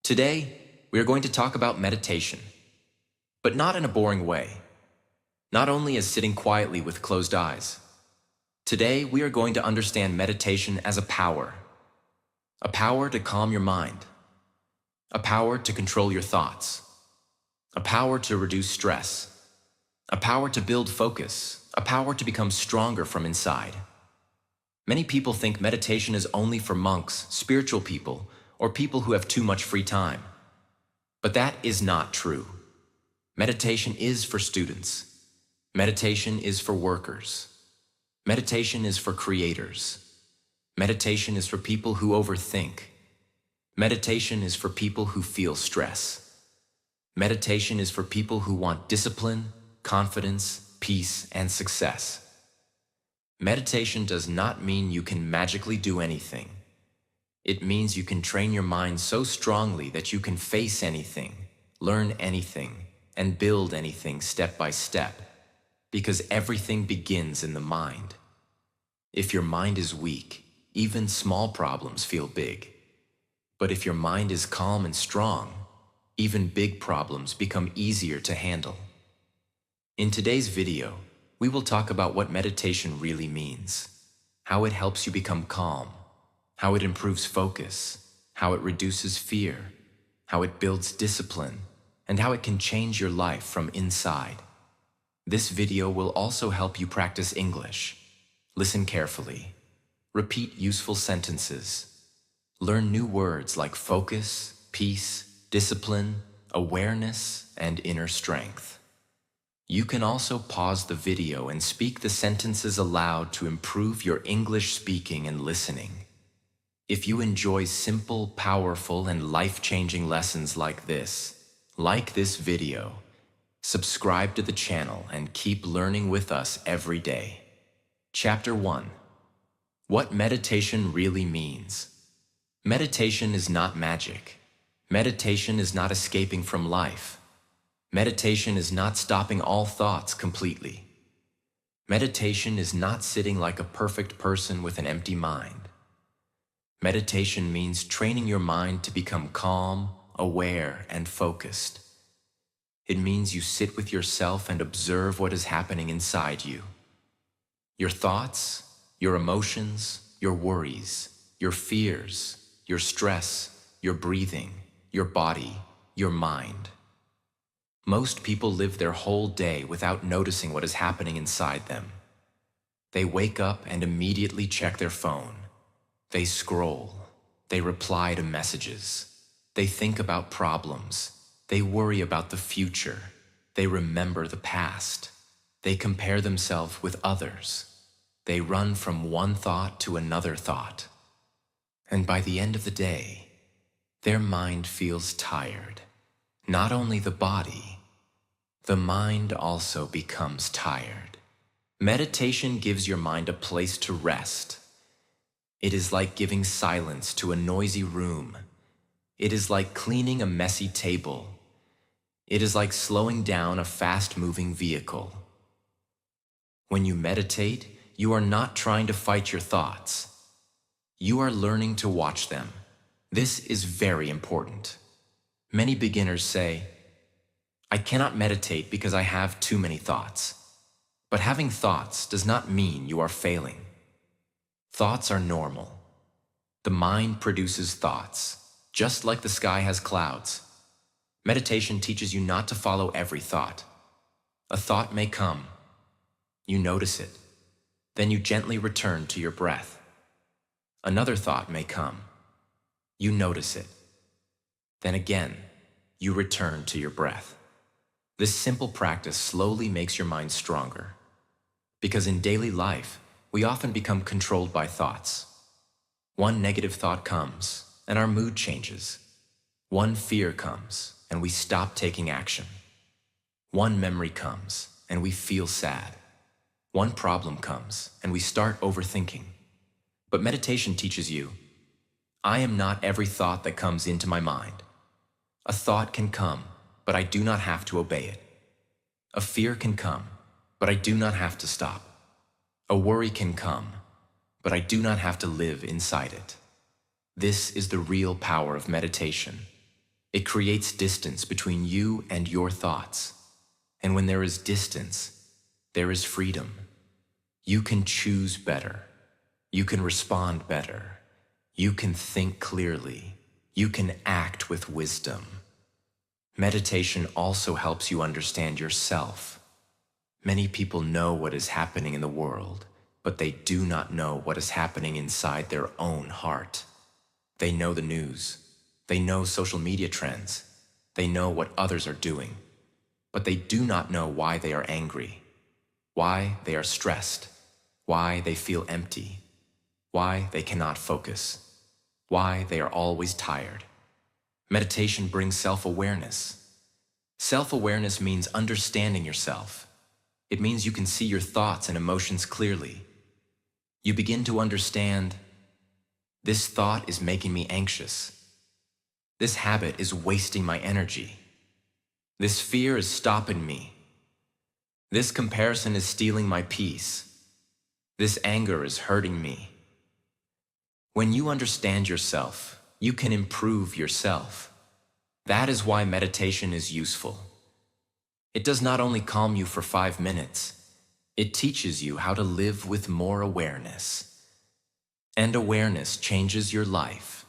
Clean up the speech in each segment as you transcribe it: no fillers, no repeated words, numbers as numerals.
Today, we are going to talk about meditation, but not in a boring way, not only as sitting quietly with closed eyes. Today, we are going to understand meditation as a power to calm your mind, a power to control your thoughts, a power to reduce stress, a power to build focus, a power to become stronger from inside. Many people think meditation is only for monks, spiritual people, or people who have too much free time. But that is not true. Meditation is for students. Meditation is for workers. Meditation is for creators. Meditation is for people who overthink. Meditation is for people who feel stress. Meditation is for people who want discipline, confidence, peace, and success. Meditation does not mean you can magically do anything. It means you can train your mind so strongly that you can face anything, learn anything, and build anything step by step, because everything begins in the mind. If your mind is weak, even small problems feel big. But if your mind is calm and strong, even big problems become easier to handle. In today's video, we will talk about what meditation really means, how it helps you become calm, how it improves focus, how it reduces fear, how it builds discipline, and how it can change your life from inside. This video will also help you practice English. Listen carefully. Repeat useful sentences. Learn new words like focus, peace, discipline, awareness, and inner strength. You can also pause the video and speak the sentences aloud to improve your English speaking and listening. If you enjoy simple, powerful, and life-changing lessons like this video, subscribe to the channel and keep learning with us every day. Chapter 1. What meditation really means. Meditation is not magic. Meditation is not escaping from life. Meditation is not stopping all thoughts completely. Meditation is not sitting like a perfect person with an empty mind. Meditation means training your mind to become calm, aware, and focused. It means you sit with yourself and observe what is happening inside you. Your thoughts, your emotions, your worries, your fears, your stress, your breathing, your body, your mind. Most people live their whole day without noticing what is happening inside them. They wake up and immediately check their phone. They scroll. They reply to messages. They think about problems. They worry about the future. They remember the past. They compare themselves with others. They run from one thought to another thought. And by the end of the day, their mind feels tired. Not only the body, the mind also becomes tired. Meditation gives your mind a place to rest. It is like giving silence to a noisy room. It is like cleaning a messy table. It is like slowing down a fast-moving vehicle. When you meditate, you are not trying to fight your thoughts. You are learning to watch them. This is very important. Many beginners say, "I cannot meditate because I have too many thoughts." But having thoughts does not mean you are failing. Thoughts are normal. The mind produces thoughts, just like the sky has clouds. Meditation teaches you not to follow every thought. A thought may come. You notice it. Then you gently return to your breath. Another thought may come. You notice it. Then again, you return to your breath. This simple practice slowly makes your mind stronger. Because in daily life, we often become controlled by thoughts. One negative thought comes, and our mood changes. One fear comes, and we stop taking action. One memory comes, and we feel sad. One problem comes, and we start overthinking. But meditation teaches you, I am not every thought that comes into my mind. A thought can come, but I do not have to obey it. A fear can come, but I do not have to stop. A worry can come, but I do not have to live inside it. This is the real power of meditation. It creates distance between you and your thoughts. And when there is distance, there is freedom. You can choose better. You can respond better. You can think clearly. You can act with wisdom. Meditation also helps you understand yourself. Many people know what is happening in the world, but they do not know what is happening inside their own heart. They know the news. They know social media trends. They know what others are doing, but they do not know why they are angry, why they are stressed, why they feel empty, why they cannot focus, why they are always tired. Meditation brings self-awareness. Self-awareness means understanding yourself. It means you can see your thoughts and emotions clearly. You begin to understand, this thought is making me anxious. This habit is wasting my energy. This fear is stopping me. This comparison is stealing my peace. This anger is hurting me. When you understand yourself, you can improve yourself. That is why meditation is useful. It does not only calm you for 5 minutes, it teaches you how to live with more awareness. And awareness changes your life.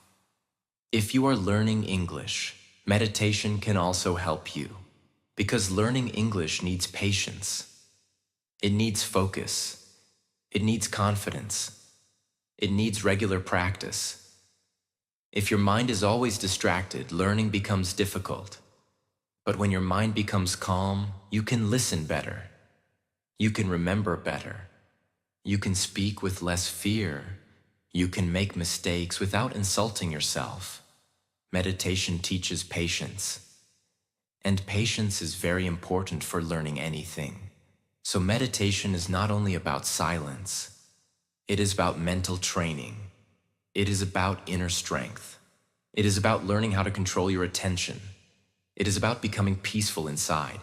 If you are learning English, meditation can also help you, because learning English needs patience. It needs focus. It needs confidence. It needs regular practice. If your mind is always distracted, learning becomes difficult. But when your mind becomes calm, you can listen better. You can remember better. You can speak with less fear. You can make mistakes without insulting yourself. Meditation teaches patience. And patience is very important for learning anything. So meditation is not only about silence. It is about mental training. It is about inner strength. It is about learning how to control your attention. It is about becoming peaceful inside,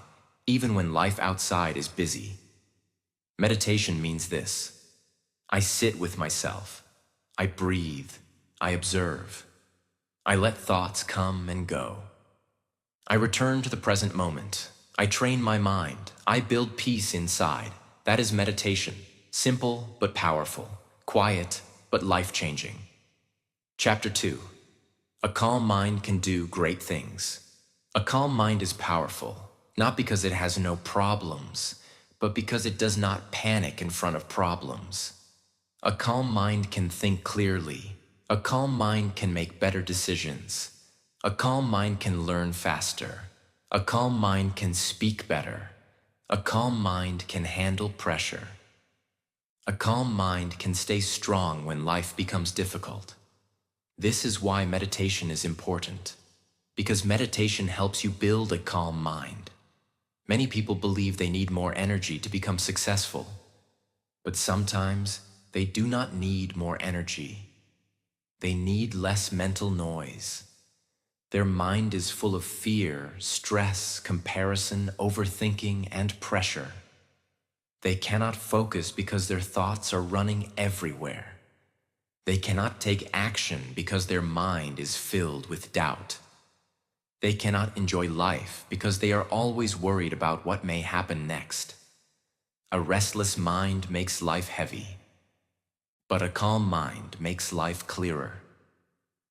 even when life outside is busy. Meditation means this: I sit with myself. I breathe. I observe. I let thoughts come and go. I return to the present moment. I train my mind. I build peace inside. That is meditation. Simple but powerful. Quiet but life-changing. Chapter 2. A calm mind can do great things. A calm mind is powerful, not because it has no problems, but because it does not panic in front of problems. A calm mind can think clearly. A calm mind can make better decisions. A calm mind can learn faster. A calm mind can speak better. A calm mind can handle pressure. A calm mind can stay strong when life becomes difficult. This is why meditation is important, because meditation helps you build a calm mind. Many people believe they need more energy to become successful, but sometimes they do not need more energy. They need less mental noise. Their mind is full of fear, stress, comparison, overthinking, and pressure. They cannot focus because their thoughts are running everywhere. They cannot take action because their mind is filled with doubt. They cannot enjoy life because they are always worried about what may happen next. A restless mind makes life heavy, but a calm mind makes life clearer.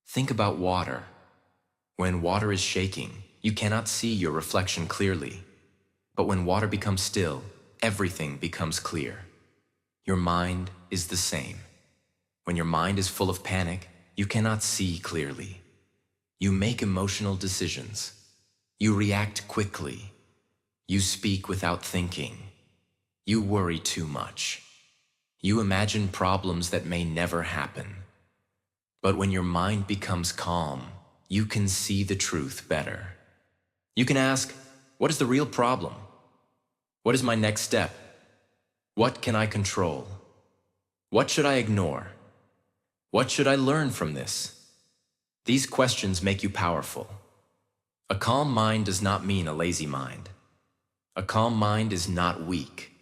Think about water. When water is shaking, you cannot see your reflection clearly. But when water becomes still, everything becomes clear. Your mind is the same. When your mind is full of panic, you cannot see clearly. You make emotional decisions. You react quickly. You speak without thinking. You worry too much. You imagine problems that may never happen. But when your mind becomes calm, you can see the truth better. You can ask, what is the real problem? What is my next step? What can I control? What should I ignore? What should I learn from this? These questions make you powerful. A calm mind does not mean a lazy mind. A calm mind is not weak.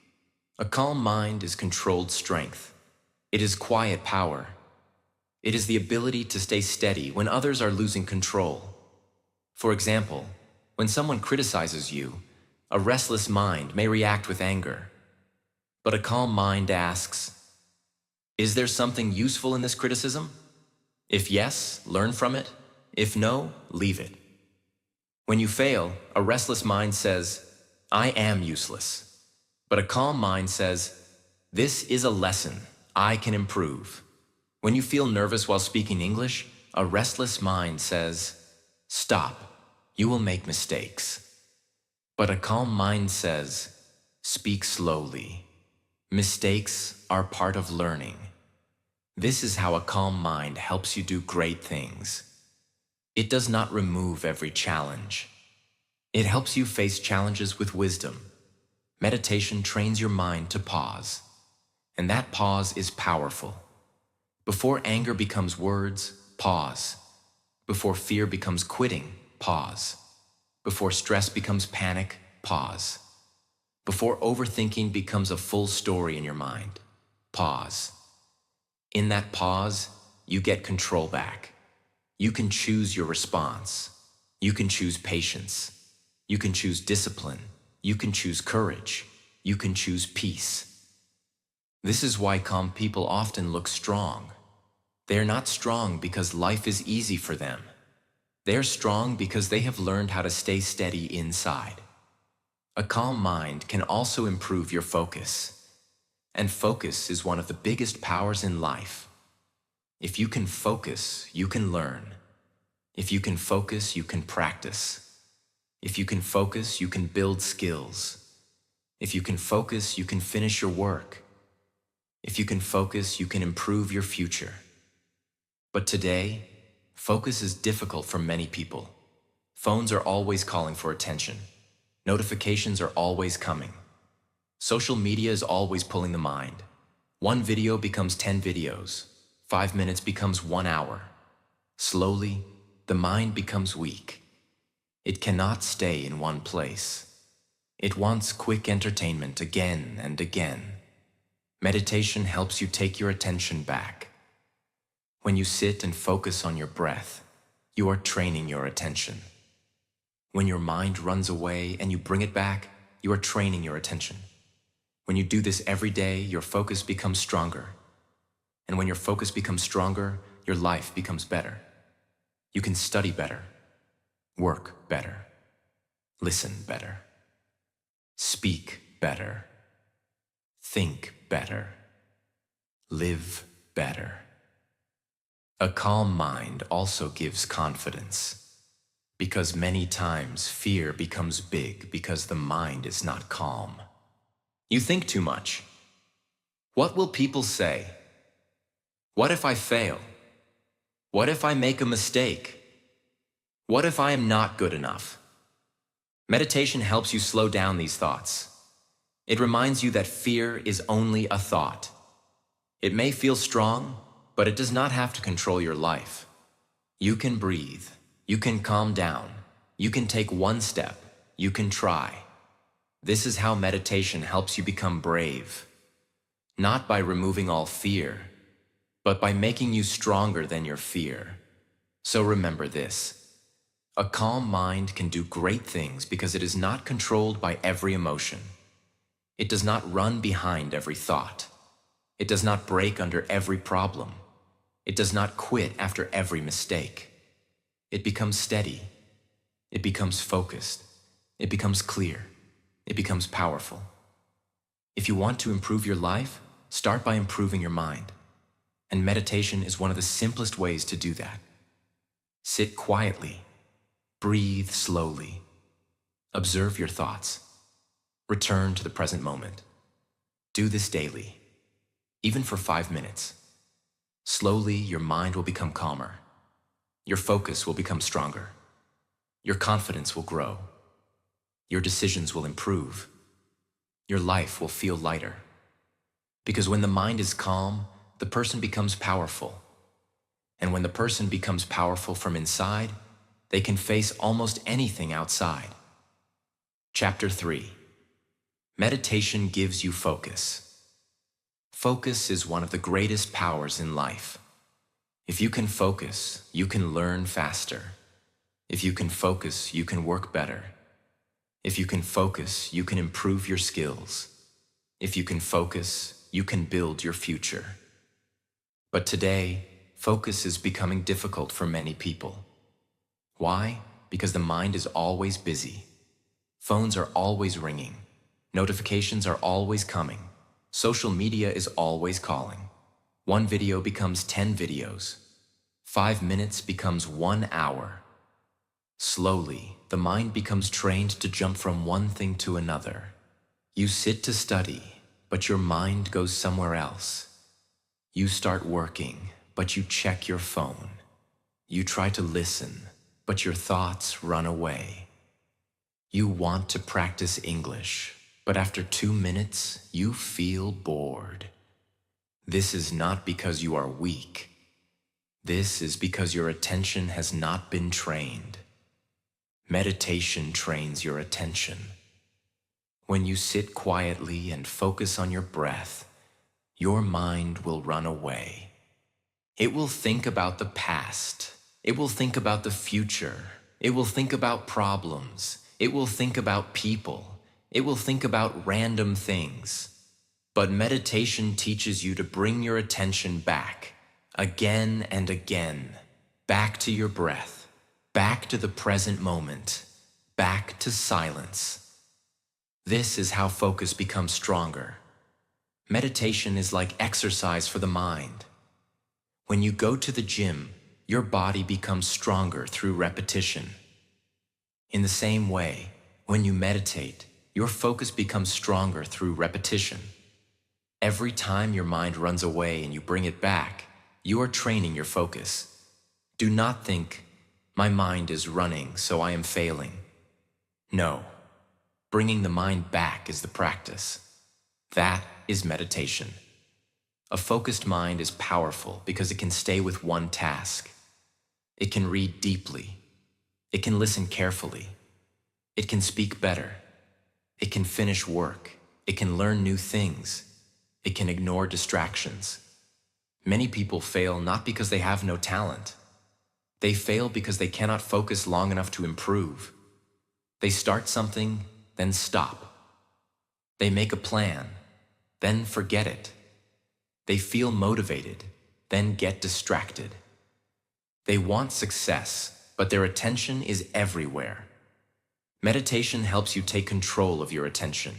A calm mind is controlled strength. It is quiet power. It is the ability to stay steady when others are losing control. For example, when someone criticizes you, a restless mind may react with anger. But a calm mind asks, is there something useful in this criticism? If yes, learn from it. If no, leave it. When you fail, a restless mind says, I am useless. But a calm mind says, this is a lesson. I can improve. When you feel nervous while speaking English, a restless mind says, stop. You will make mistakes. But a calm mind says, speak slowly. Mistakes are part of learning. This is how a calm mind helps you do great things. It does not remove every challenge. It helps you face challenges with wisdom. Meditation trains your mind to pause. And that pause is powerful. Before anger becomes words, pause. Before fear becomes quitting, pause. Before stress becomes panic, pause. Before overthinking becomes a full story in your mind, pause. In that pause, you get control back. You can choose your response. You can choose patience. You can choose discipline. You can choose courage. You can choose peace. This is why calm people often look strong. They are not strong because life is easy for them. They are strong because they have learned how to stay steady inside. A calm mind can also improve your focus. And focus is one of the biggest powers in life. If you can focus, you can learn. If you can focus, you can practice. If you can focus, you can build skills. If you can focus, you can finish your work. If you can focus, you can improve your future. But today, focus is difficult for many people. Phones are always calling for attention. Notifications are always coming. Social media is always pulling the mind. One video becomes 10 videos. 5 minutes becomes 1 hour. Slowly, the mind becomes weak. It cannot stay in one place. It wants quick entertainment again and again. Meditation helps you take your attention back. When you sit and focus on your breath, you are training your attention. When your mind runs away and you bring it back, you are training your attention. When you do this every day, your focus becomes stronger. And when your focus becomes stronger, your life becomes better. You can study better, work better, listen better, speak better, think better, live better. A calm mind also gives confidence. Because many times fear becomes big because the mind is not calm. You think too much. What will people say? What if I fail? What if I make a mistake? What if I am not good enough? Meditation helps you slow down these thoughts. It reminds you that fear is only a thought. It may feel strong, but it does not have to control your life. You can breathe. You can calm down. You can take one step. You can try. This is how meditation helps you become brave. Not by removing all fear, but by making you stronger than your fear. So remember this. A calm mind can do great things because it is not controlled by every emotion. It does not run behind every thought. It does not break under every problem. It does not quit after every mistake. It becomes steady. It becomes focused. It becomes clear. It becomes powerful. If you want to improve your life, start by improving your mind. And meditation is one of the simplest ways to do that. Sit quietly. Breathe slowly. Observe your thoughts. Return to the present moment. Do this daily, even for 5 minutes. Slowly, your mind will become calmer. Your focus will become stronger. Your confidence will grow. Your decisions will improve. Your life will feel lighter. Because when the mind is calm, the person becomes powerful. And when the person becomes powerful from inside, they can face almost anything outside. Chapter 3. Meditation gives you focus. Focus is one of the greatest powers in life. If you can focus, you can learn faster. If you can focus, you can work better. If you can focus, you can improve your skills. If you can focus, you can build your future. But today, focus is becoming difficult for many people. Why? Because the mind is always busy. Phones are always ringing. Notifications are always coming. Social media is always calling. One video becomes 10 videos. 5 minutes becomes 1 hour. Slowly, the mind becomes trained to jump from one thing to another. You sit to study, but your mind goes somewhere else. You start working, but you check your phone. You try to listen, but your thoughts run away. You want to practice English, but after 2 minutes, you feel bored. This is not because you are weak. This is because your attention has not been trained. Meditation trains your attention. When you sit quietly and focus on your breath, your mind will run away. It will think about the past. It will think about the future. It will think about problems. It will think about people. It will think about random things. But meditation teaches you to bring your attention back, again and again, back to your breath. Back to the present moment, back to silence. This is how focus becomes stronger. Meditation is like exercise for the mind. When you go to the gym, your body becomes stronger through repetition. In the same way, when you meditate, your focus becomes stronger through repetition. Every time your mind runs away and you bring it back, you are training your focus. Do not think, "My mind is running, so I am failing." No, bringing the mind back is the practice. That is meditation. A focused mind is powerful because it can stay with one task. It can read deeply. It can listen carefully. It can speak better. It can finish work. It can learn new things. It can ignore distractions. Many people fail not because they have no talent. They fail because they cannot focus long enough to improve. They start something, then stop. They make a plan, then forget it. They feel motivated, then get distracted. They want success, but their attention is everywhere. Meditation helps you take control of your attention.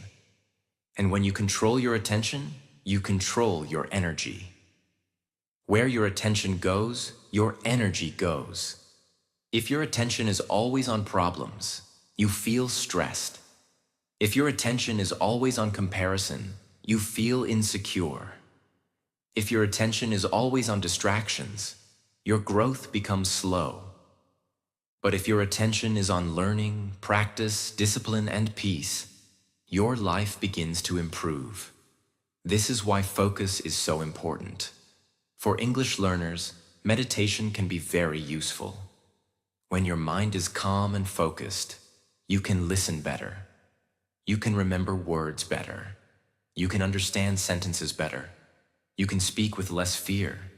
And when you control your attention, you control your energy. Where your attention goes, your energy goes. If your attention is always on problems, you feel stressed. If your attention is always on comparison, you feel insecure. If your attention is always on distractions, your growth becomes slow. But if your attention is on learning, practice, discipline, and peace, your life begins to improve. This is why focus is so important. For English learners, meditation can be very useful. When your mind is calm and focused, you can listen better. You can remember words better. You can understand sentences better. You can speak with less fear.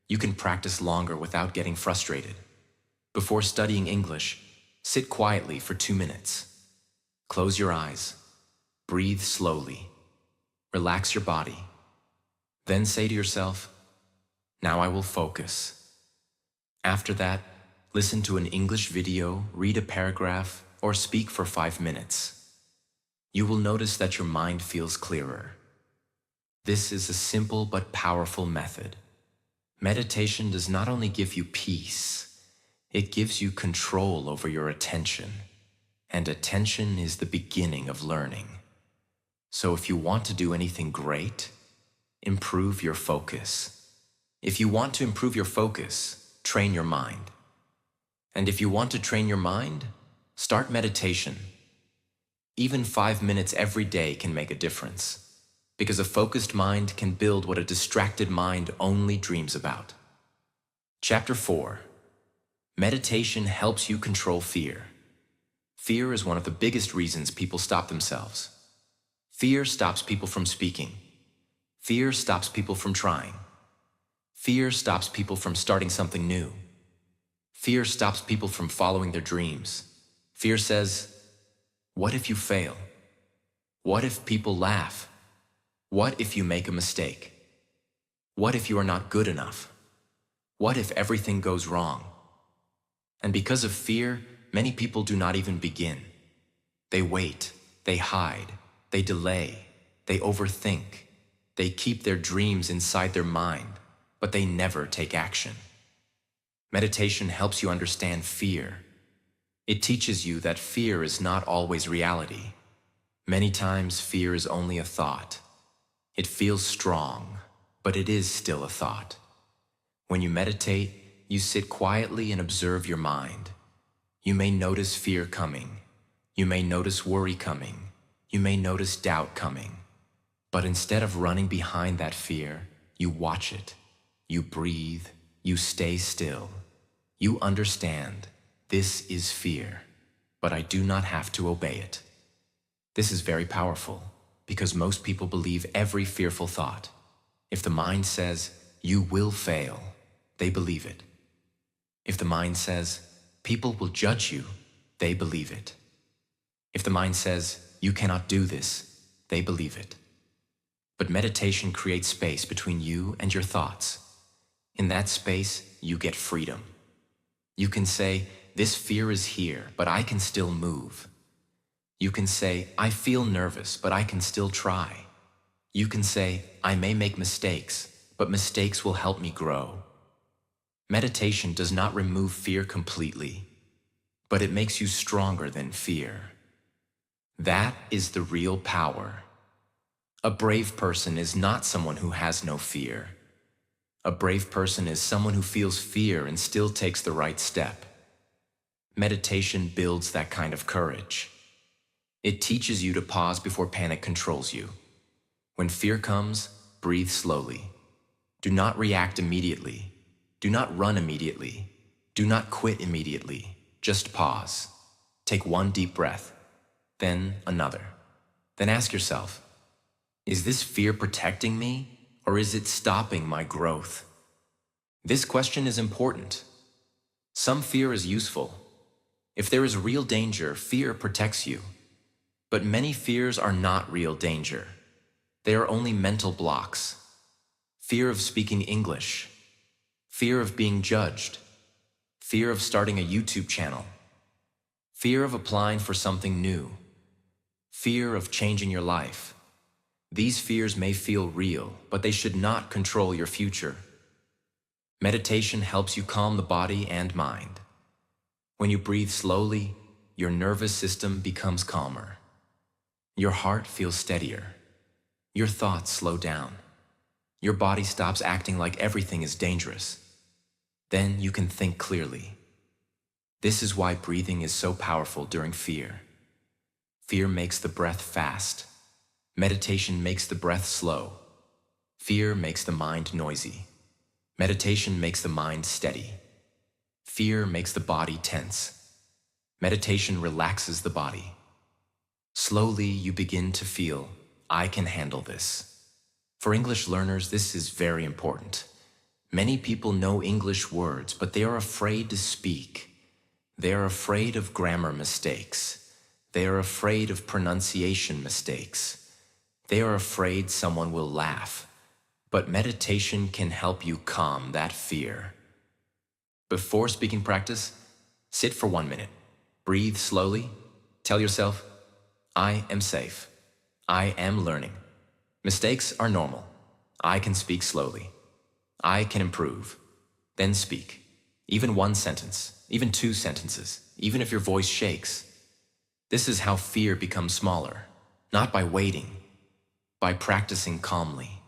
You can practice longer without getting frustrated. Before studying English, sit quietly for 2 minutes. Close your eyes. Breathe slowly. Relax your body. Then say to yourself, "Now I will focus." After that, listen to an English video, read a paragraph, or speak for 5 minutes. You will notice that your mind feels clearer. This is a simple but powerful method. Meditation does not only give you peace, it gives you control over your attention. And attention is the beginning of learning. So if you want to do anything great, improve your focus. If you want to improve your focus, train your mind. And if you want to train your mind, start meditation. Even 5 minutes every day can make a difference, because a focused mind can build what a distracted mind only dreams about. Chapter 4. Meditation helps you control fear. Fear is one of the biggest reasons people stop themselves. Fear stops people from speaking. Fear stops people from trying. Fear stops people from starting something new. Fear stops people from following their dreams. Fear says, what if you fail? What if people laugh? What if you make a mistake? What if you are not good enough? What if everything goes wrong? And because of fear, many people do not even begin. They wait, they hide, they delay, they overthink. They keep their dreams inside their mind, but they never take action. Meditation helps you understand fear. It teaches you that fear is not always reality. Many times, fear is only a thought. It feels strong, but it is still a thought. When you meditate, you sit quietly and observe your mind. You may notice fear coming. You may notice worry coming. You may notice doubt coming. But instead of running behind that fear, you watch it. You breathe. You stay still. You understand, this is fear, but I do not have to obey it. This is very powerful, because most people believe every fearful thought. If the mind says, you will fail, they believe it. If the mind says, people will judge you, they believe it. If the mind says, you cannot do this, they believe it. But meditation creates space between you and your thoughts. In that space, you get freedom. You can say, this fear is here, but I can still move. You can say, I feel nervous, but I can still try. You can say, I may make mistakes, but mistakes will help me grow. Meditation does not remove fear completely, but it makes you stronger than fear. That is the real power. A brave person is not someone who has no fear. A brave person is someone who feels fear and still takes the right step. Meditation builds that kind of courage. It teaches you to pause before panic controls you. When fear comes, breathe slowly. Do not react immediately. Do not run immediately. Do not quit immediately. Just pause. Take one deep breath, then another. Then ask yourself, is this fear protecting me, or is it stopping my growth? This question is important. Some fear is useful. If there is real danger, fear protects you. But many fears are not real danger. They are only mental blocks. Fear of speaking English. Fear of being judged. Fear of starting a YouTube channel. Fear of applying for something new. Fear of changing your life. These fears may feel real, but they should not control your future. Meditation helps you calm the body and mind. When you breathe slowly, your nervous system becomes calmer. Your heart feels steadier. Your thoughts slow down. Your body stops acting like everything is dangerous. Then you can think clearly. This is why breathing is so powerful during fear. Fear makes the breath fast. Meditation makes the breath slow. Fear makes the mind noisy. Meditation makes the mind steady. Fear makes the body tense. Meditation relaxes the body. Slowly you begin to feel, I can handle this. For English learners, this is very important. Many people know English words, but they are afraid to speak. They are afraid of grammar mistakes. They are afraid of pronunciation mistakes. They are afraid someone will laugh. But meditation can help you calm that fear. Before speaking practice, sit for 1 minute. Breathe slowly. Tell yourself, I am safe. I am learning. Mistakes are normal. I can speak slowly. I can improve. Then speak. Even 1 sentence, even 2 sentences, even if your voice shakes. This is how fear becomes smaller, not by waiting, by practicing calmly.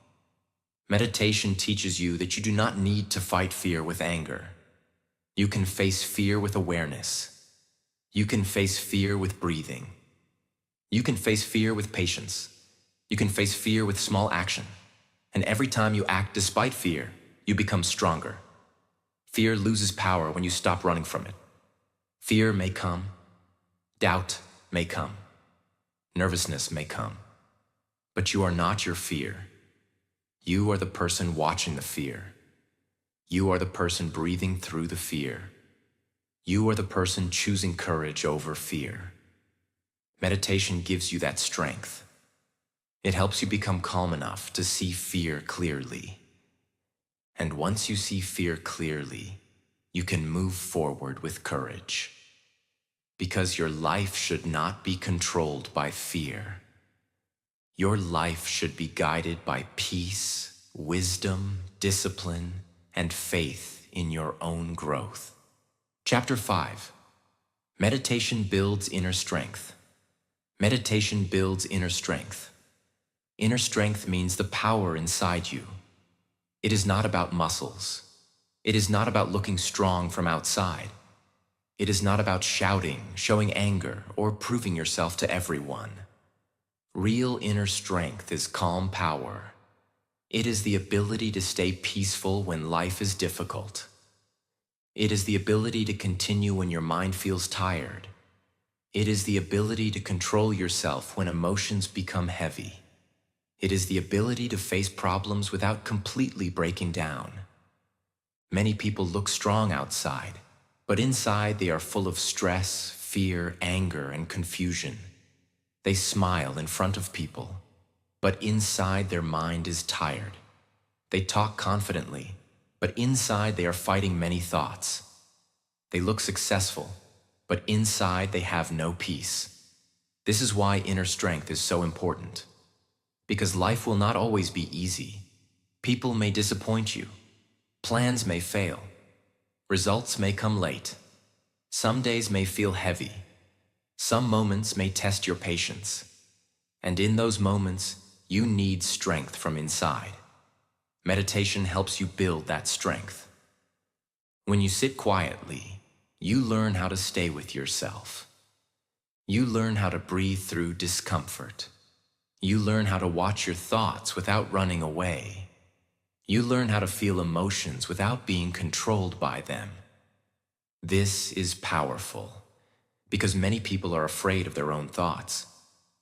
Meditation teaches you that you do not need to fight fear with anger. You can face fear with awareness. You can face fear with breathing. You can face fear with patience. You can face fear with small action. And every time you act despite fear, you become stronger. Fear loses power when you stop running from it. Fear may come. Doubt may come. Nervousness may come. But you are not your fear. You are the person watching the fear. You are the person breathing through the fear. You are the person choosing courage over fear. Meditation gives you that strength. It helps you become calm enough to see fear clearly. And once you see fear clearly, you can move forward with courage. Because your life should not be controlled by fear. Your life should be guided by peace, wisdom, discipline, and faith in your own growth. Chapter 5. Meditation builds inner strength. Meditation builds inner strength. Inner strength means the power inside you. It is not about muscles. It is not about looking strong from outside. It is not about shouting, showing anger, or proving yourself to everyone. Real inner strength is calm power. It is the ability to stay peaceful when life is difficult. It is the ability to continue when your mind feels tired. It is the ability to control yourself when emotions become heavy. It is the ability to face problems without completely breaking down. Many people look strong outside, but inside they are full of stress, fear, anger, and confusion. They smile in front of people, but inside their mind is tired. They talk confidently, but inside they are fighting many thoughts. They look successful, but inside they have no peace. This is why inner strength is so important. Because life will not always be easy. People may disappoint you. Plans may fail. Results may come late. Some days may feel heavy. Some moments may test your patience. And in those moments, you need strength from inside. Meditation helps you build that strength. When you sit quietly, you learn how to stay with yourself. You learn how to breathe through discomfort. You learn how to watch your thoughts without running away. You learn how to feel emotions without being controlled by them. This is powerful, because many people are afraid of their own thoughts.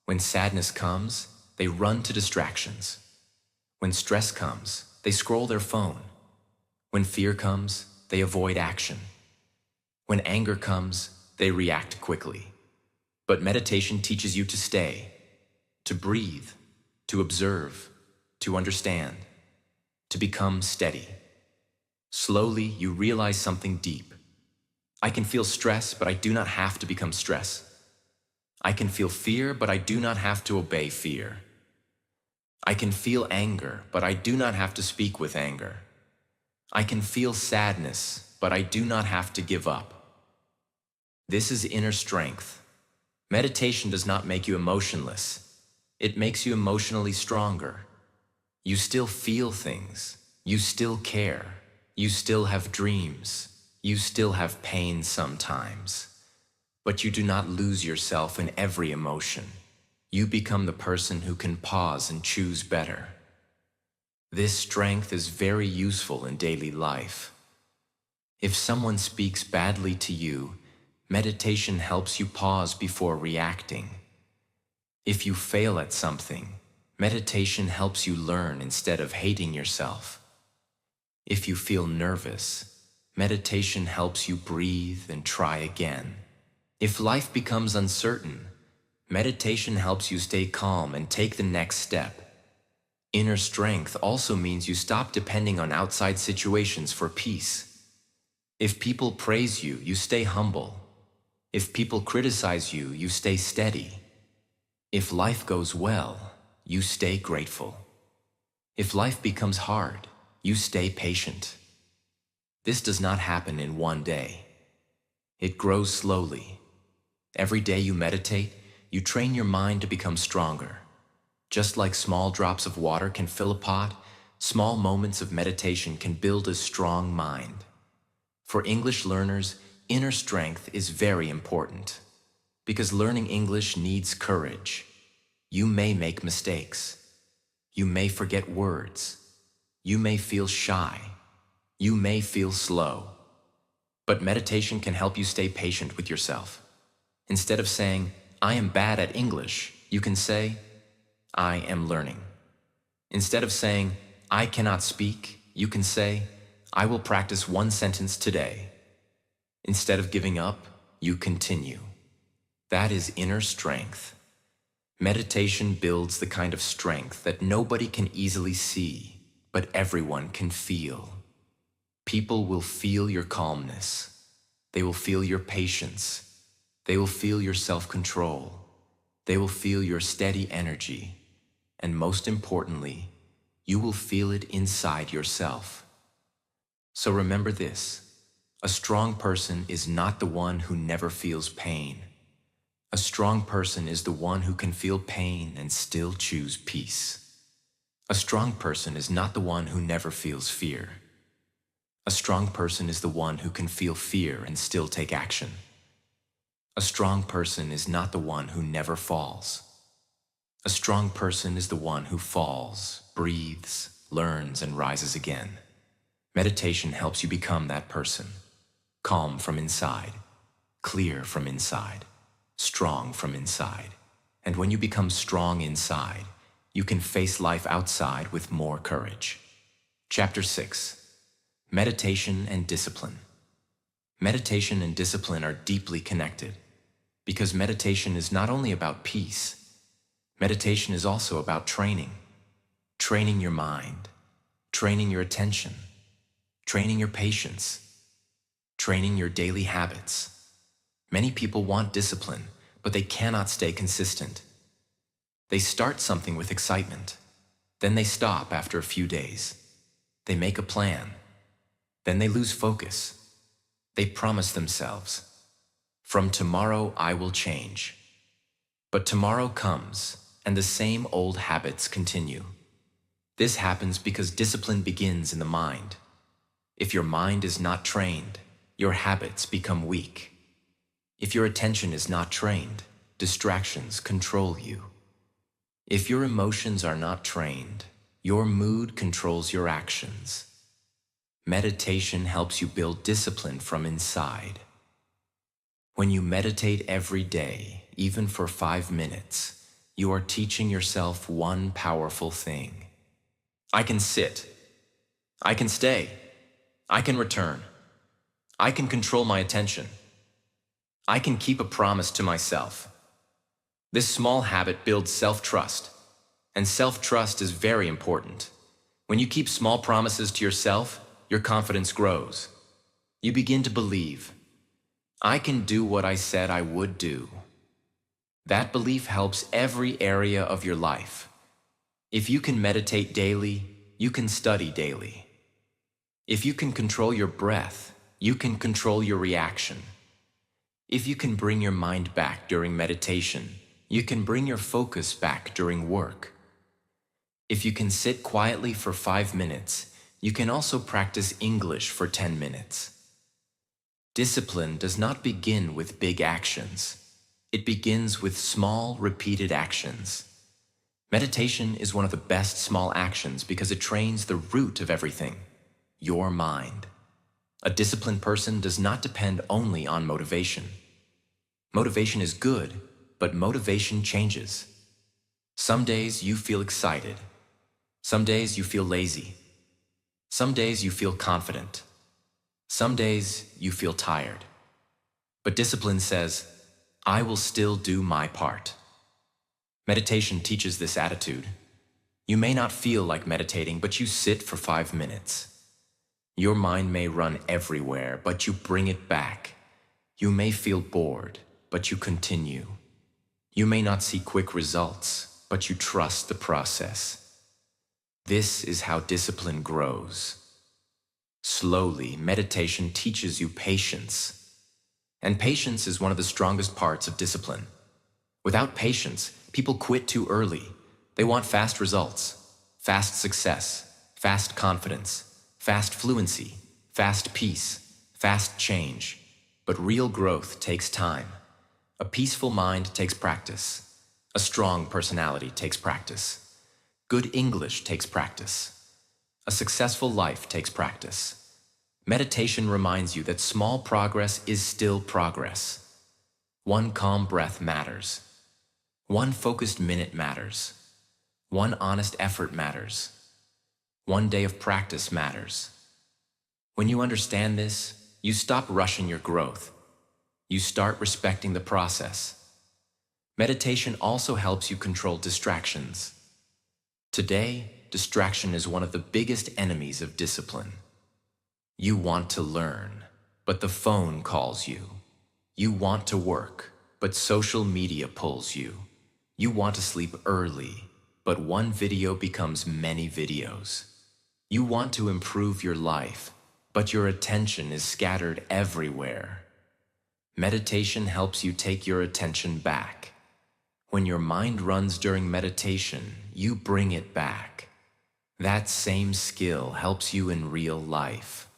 When sadness comes, they run to distractions. When stress comes, they scroll their phone. When fear comes, they avoid action. When anger comes, they react quickly. But meditation teaches you to stay, to breathe, to observe, to understand, to become steady. Slowly, you realize something deep. I can feel stress, but I do not have to become stress. I can feel fear, but I do not have to obey fear. I can feel anger, but I do not have to speak with anger. I can feel sadness, but I do not have to give up. This is inner strength. Meditation does not make you emotionless. It makes you emotionally stronger. You still feel things. You still care. You still have dreams. You still have pain sometimes. But you do not lose yourself in every emotion. You become the person who can pause and choose better. This strength is very useful in daily life. If someone speaks badly to you, meditation helps you pause before reacting. If you fail at something, meditation helps you learn instead of hating yourself. If you feel nervous, meditation helps you breathe and try again. If life becomes uncertain, meditation helps you stay calm and take the next step. Inner strength also means you stop depending on outside situations for peace. If people praise you, you stay humble. If people criticize you, you stay steady. If life goes well, you stay grateful. If life becomes hard, you stay patient. This does not happen in one day. It grows slowly. Every day you meditate, you train your mind to become stronger. Just like small drops of water can fill a pot, small moments of meditation can build a strong mind. For English learners, inner strength is very important. Because learning English needs courage. You may make mistakes. You may forget words. You may feel shy. You may feel slow. But meditation can help you stay patient with yourself. Instead of saying, I am bad at English, you can say, I am learning. Instead of saying, I cannot speak, you can say, I will practice one sentence today. Instead of giving up, you continue. That is inner strength. Meditation builds the kind of strength that nobody can easily see, but everyone can feel. People will feel your calmness. They will feel your patience. They will feel your self-control. They will feel your steady energy. And most importantly, you will feel it inside yourself. So remember this: a strong person is not the one who never feels pain. A strong person is the one who can feel pain and still choose peace. A strong person is not the one who never feels fear. A strong person is the one who can feel fear and still take action. A strong person is not the one who never falls. A strong person is the one who falls, breathes, learns, and rises again. Meditation helps you become that person. Calm from inside, clear from inside, strong from inside. And when you become strong inside, you can face life outside with more courage. Chapter 6. Meditation and Discipline. Meditation and discipline are deeply connected, because meditation is not only about peace. Meditation is also about training. Training your mind, training your attention, training your patience, training your daily habits. Many people want discipline, but they cannot stay consistent. They start something with excitement, then they stop after a few days. They make a plan, then they lose focus. They promise themselves, "From tomorrow I will change." But tomorrow comes, and the same old habits continue. This happens because discipline begins in the mind. If your mind is not trained, your habits become weak. If your attention is not trained, distractions control you. If your emotions are not trained, your mood controls your actions. Meditation helps you build discipline from inside. When you meditate every day, even for 5 minutes, you are teaching yourself one powerful thing. I can sit. I can stay. I can return. I can control my attention. I can keep a promise to myself. This small habit builds self-trust, and self-trust is very important. When you keep small promises to yourself, your confidence grows. You begin to believe, I can do what I said I would do. That belief helps every area of your life. If you can meditate daily, you can study daily. If you can control your breath, you can control your reaction. If you can bring your mind back during meditation, you can bring your focus back during work. If you can sit quietly for 5 minutes, you can also practice English for 10 minutes. Discipline does not begin with big actions. It begins with small, repeated actions. Meditation is one of the best small actions because it trains the root of everything, your mind. A disciplined person does not depend only on motivation. Motivation is good, but motivation changes. Some days you feel excited. Some days you feel lazy. Some days you feel confident. Some days you feel tired. But discipline says, I will still do my part. Meditation teaches this attitude. You may not feel like meditating, but you sit for 5 minutes. Your mind may run everywhere, but you bring it back. You may feel bored, but you continue. You may not see quick results, but you trust the process. This is how discipline grows. Slowly, meditation teaches you patience. And patience is one of the strongest parts of discipline. Without patience, people quit too early. They want fast results, fast success, fast confidence, fast fluency, fast peace, fast change. But real growth takes time. A peaceful mind takes practice. A strong personality takes practice. Good English takes practice. A successful life takes practice. Meditation reminds you that small progress is still progress. One calm breath matters. One focused minute matters. One honest effort matters. One day of practice matters. When you understand this, You stop rushing your growth. You start respecting the process. Meditation also helps you control distractions. Today, distraction is one of the biggest enemies of discipline. You want to learn, but the phone calls you. You want to work, but social media pulls you. You want to sleep early, but one video becomes many videos. You want to improve your life, but your attention is scattered everywhere. Meditation helps you take your attention back. When your mind runs during meditation, you bring it back. That same skill helps you in real life.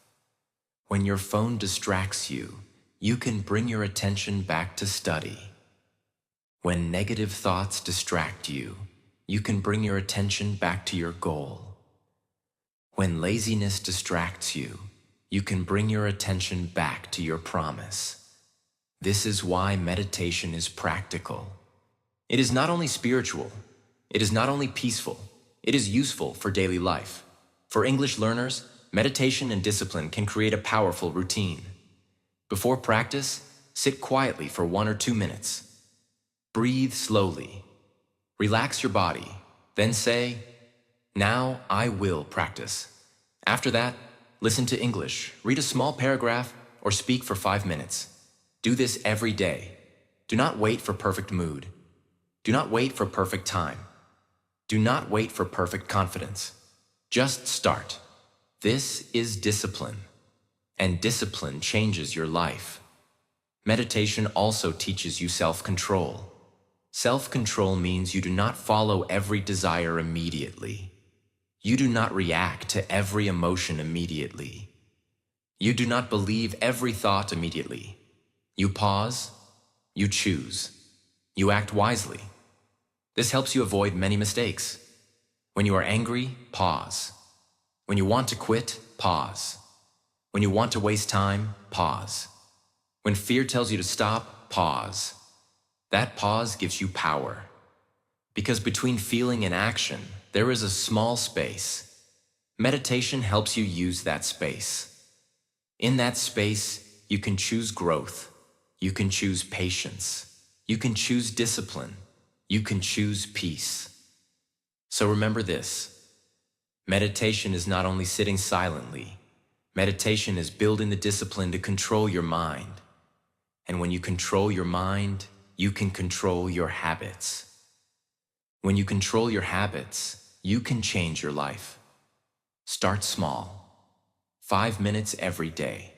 When your phone distracts you, you can bring your attention back to study. When negative thoughts distract you, you can bring your attention back to your goal. When laziness distracts you, you can bring your attention back to your promise. This is why meditation is practical. It is not only spiritual, it is not only peaceful, it is useful for daily life. For English learners, meditation and discipline can create a powerful routine. Before practice, sit quietly for 1 or 2 minutes. Breathe slowly. Relax your body. Then say, "Now I will practice." After that, listen to English, read a small paragraph, or speak for 5 minutes. Do this every day. Do not wait for perfect mood. Do not wait for perfect time. Do not wait for perfect confidence. Just start. This is discipline, and discipline changes your life. Meditation also teaches you self-control. Self-control means you do not follow every desire immediately. You do not react to every emotion immediately. You do not believe every thought immediately. You pause, you choose, you act wisely. This helps you avoid many mistakes. When you are angry, pause. When you want to quit, pause. When you want to waste time, pause. When fear tells you to stop, pause. That pause gives you power. Because between feeling and action, there is a small space. Meditation helps you use that space. In that space, you can choose growth. You can choose patience. You can choose discipline. You can choose peace. So remember this. Meditation is not only sitting silently. Meditation is building the discipline to control your mind. And when you control your mind, you can control your habits. When you control your habits, you can change your life. Start small. 5 minutes every day.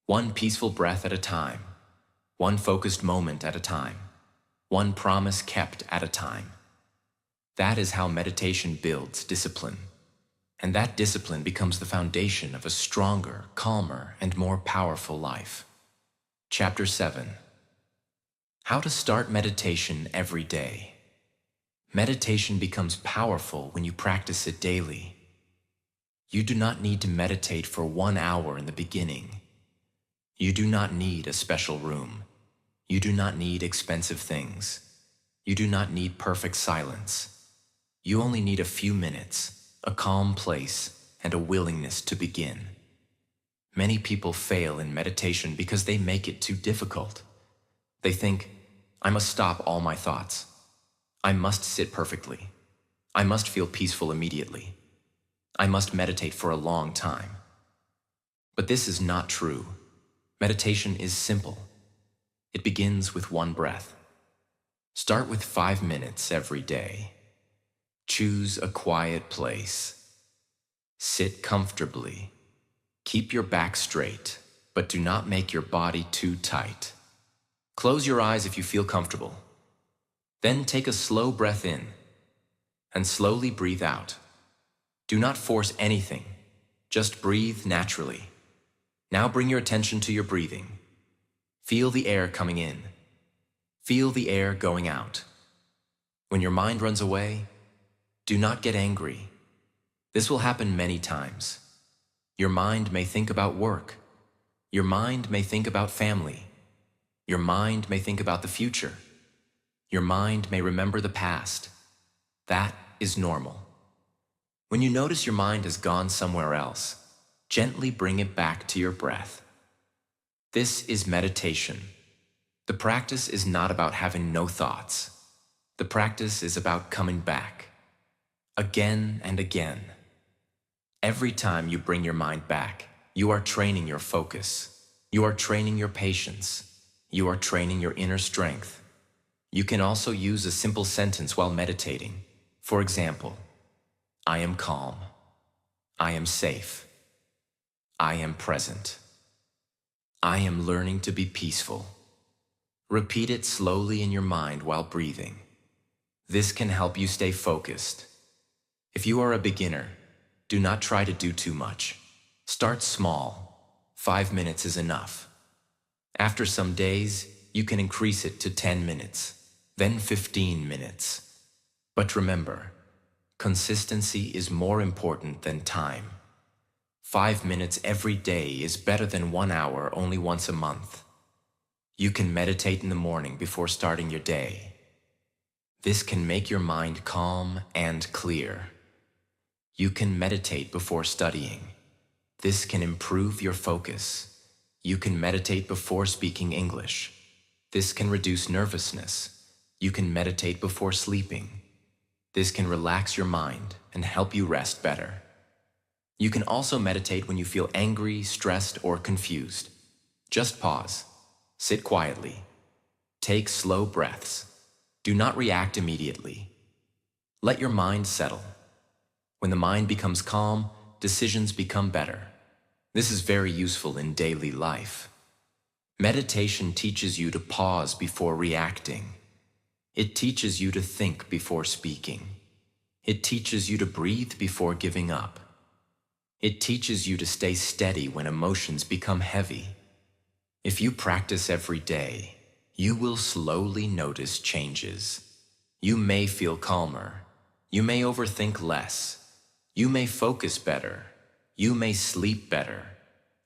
One peaceful breath at a time. One focused moment at a time. One promise kept at a time. That is how meditation builds discipline. And that discipline becomes the foundation of a stronger, calmer, and more powerful life. Chapter 7. How to start meditation every day. Meditation becomes powerful when you practice it daily. You do not need to meditate for 1 hour in the beginning. You do not need a special room. You do not need expensive things. You do not need perfect silence. You only need a few minutes, a calm place, and a willingness to begin. Many people fail in meditation because they make it too difficult. They think, I must stop all my thoughts. I must sit perfectly. I must feel peaceful immediately. I must meditate for a long time. But this is not true. Meditation is simple. It begins with 1 breath. Start with 5 minutes every day. Choose a quiet place. Sit comfortably. Keep your back straight, but do not make your body too tight. Close your eyes if you feel comfortable. Then take a slow breath in and slowly breathe out. Do not force anything. Just breathe naturally. Now bring your attention to your breathing. Feel the air coming in. Feel the air going out. When your mind runs away, do not get angry. This will happen many times. Your mind may think about work. Your mind may think about family. Your mind may think about the future. Your mind may remember the past. That is normal. When you notice your mind has gone somewhere else, gently bring it back to your breath. This is meditation. The practice is not about having no thoughts. The practice is about coming back, again and again. Every time you bring your mind back, you are training your focus. You are training your patience. You are training your inner strength. You can also use a simple sentence while meditating. For example, I am calm. I am safe. I am present. I am learning to be peaceful. Repeat it slowly in your mind while breathing. This can help you stay focused. If you are a beginner, do not try to do too much. Start small. 5 minutes is enough. After some days, you can increase it to 10 minutes, then 15 minutes. But remember, consistency is more important than time. 5 minutes every day is better than 1 hour only once a month. You can meditate in the morning before starting your day. This can make your mind calm and clear. You can meditate before studying. This can improve your focus. You can meditate before speaking English. This can reduce nervousness. You can meditate before sleeping. This can relax your mind and help you rest better. You can also meditate when you feel angry, stressed, or confused. Just pause. Sit quietly. Take slow breaths. Do not react immediately. Let your mind settle. When the mind becomes calm, decisions become better. This is very useful in daily life. Meditation teaches you to pause before reacting. It teaches you to think before speaking. It teaches you to breathe before giving up. It teaches you to stay steady when emotions become heavy. If you practice every day, you will slowly notice changes. You may feel calmer. You may overthink less. You may focus better. You may sleep better.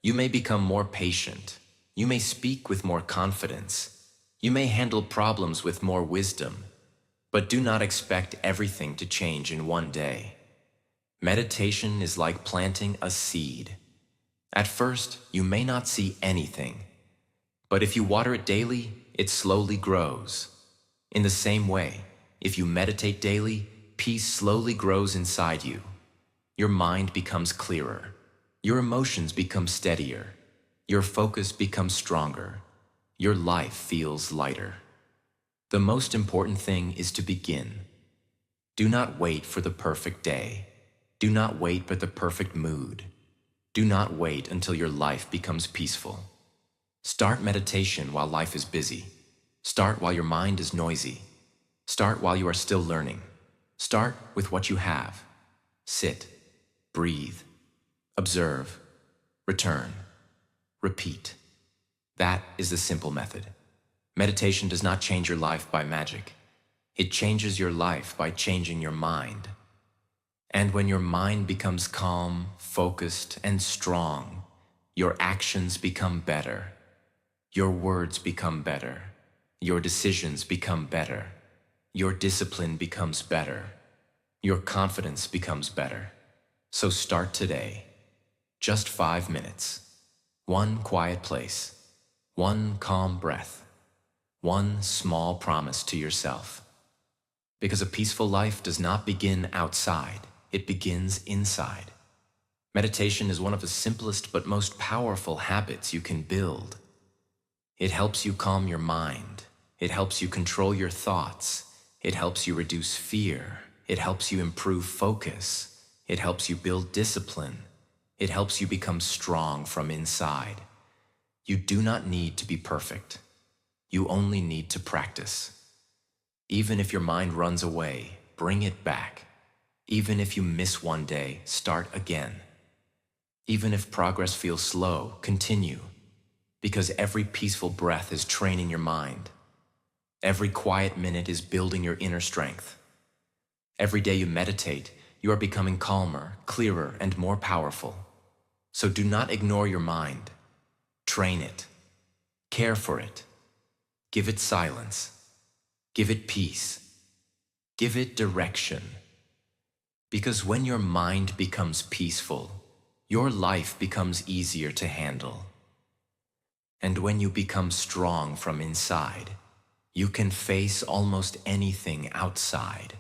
You may become more patient. You may speak with more confidence. You may handle problems with more wisdom. But do not expect everything to change in one day. Meditation is like planting a seed. At first, you may not see anything. But if you water it daily, it slowly grows. In the same way, if you meditate daily, peace slowly grows inside you. Your mind becomes clearer. Your emotions become steadier. Your focus becomes stronger. Your life feels lighter. The most important thing is to begin. Do not wait for the perfect day. Do not wait for the perfect mood. Do not wait until your life becomes peaceful. Start meditation while life is busy. Start while your mind is noisy. Start while you are still learning. Start with what you have. Sit, breathe, observe, return, repeat. That is the simple method. Meditation does not change your life by magic. It changes your life by changing your mind. And when your mind becomes calm, focused, and strong, your actions become better. Your words become better. Your decisions become better. Your discipline becomes better. Your confidence becomes better. So start today. Just 5 minutes. One quiet place. One calm breath. One small promise to yourself. Because a peaceful life does not begin outside. It begins inside. Meditation is one of the simplest but most powerful habits you can build. It helps you calm your mind. It helps you control your thoughts. It helps you reduce fear. It helps you improve focus. It helps you build discipline. It helps you become strong from inside. You do not need to be perfect. You only need to practice. Even if your mind runs away, bring it back. Even if you miss one day, start again. Even if progress feels slow, continue. Because every peaceful breath is training your mind. Every quiet minute is building your inner strength. Every day you meditate, you are becoming calmer, clearer, and more powerful. So do not ignore your mind. Train it. Care for it. Give it silence. Give it peace. Give it direction. Because when your mind becomes peaceful, your life becomes easier to handle. And when you become strong from inside, you can face almost anything outside.